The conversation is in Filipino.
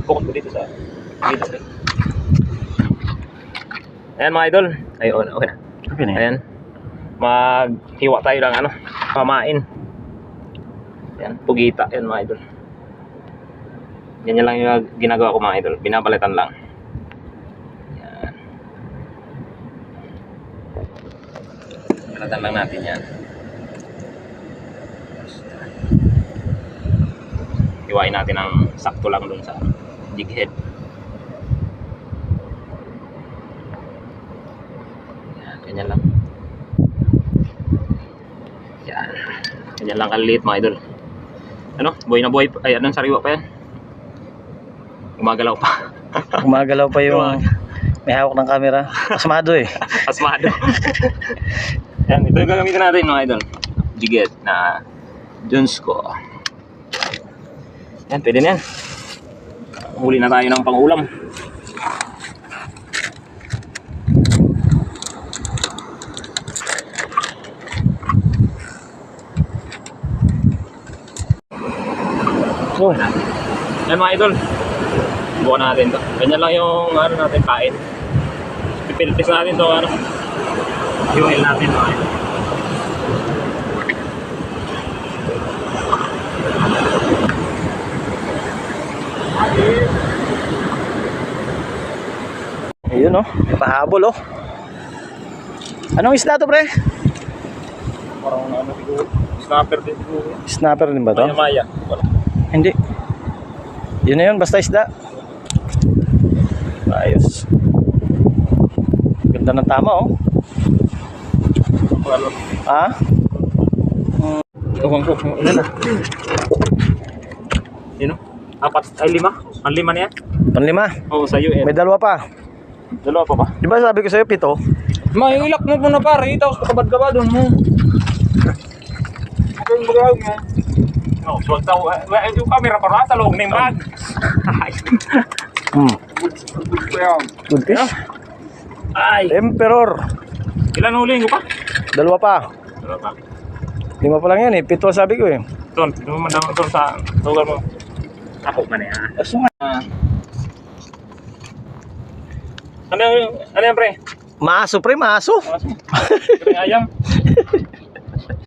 Bukod ko dito sa gilid. Ayan mga idol. Ayun, okay na. Okay na. Ayan. Maghiwa tayo ng ano, pamain. Ayan, pugita. Ayan mga idol. Yan lang yung ginagawa ko mga idol. Binabalitan lang. Ayan. Balatan lang natin yan. Hiwain natin ng sakto lang dun sa jig head. Yan, ganyan lang. Yan. Ganyan lang kaliliit mga idol. Ano? Buhay na buhay. Ay, anong sariwa pa yan? Gumagalaw pa. Gumagalaw pa yung may hawak ng camera. Asmado eh. Asmado. Yan, ito yung gagamitin natin mga idol. Jig head na Junsko. Yan, pwede na yan. Huli na tayo ng pang-ulam. So, Yan mga idol. Bukan natin to. Ganyan lang yung ano natin kain. Pipilitis natin to ano. Hiwain natin mga idol. ayun oh. May pahabol oh. Anong isda to pre? Parang ano siguro. Snapper din siguro. Snapper din ba to? Maya. Wala. Hindi. Yun na yun, basta isda. Ayos. Ganda ng tama oh. Wala. Ha? Iwan ko. Ilan na? Yun o? 4 ay 5? Ang 5 na yan? Panlima. Oo, sa'yo eh. May dalawa pa. Dalawa pa ba? Di ba sabi ko sa'yo 7? Mailak mo po na pare. Tapos kabad ka ba doon mo? Ito yung magawag nga. No, wag daw. Yung camera para sa loob ng bag. Good fish. Ay! Emperor. Ilan huling ko pa? Dalawa pa. Dalawa pa. 5 pa lang yan eh. 7 sabi ko eh. Ton, ito mo mandang ton sa tugal mo. Ako man eh ha. Aso nga. Ano yan pre? Maaso pre, maaso. Ito yung ayam.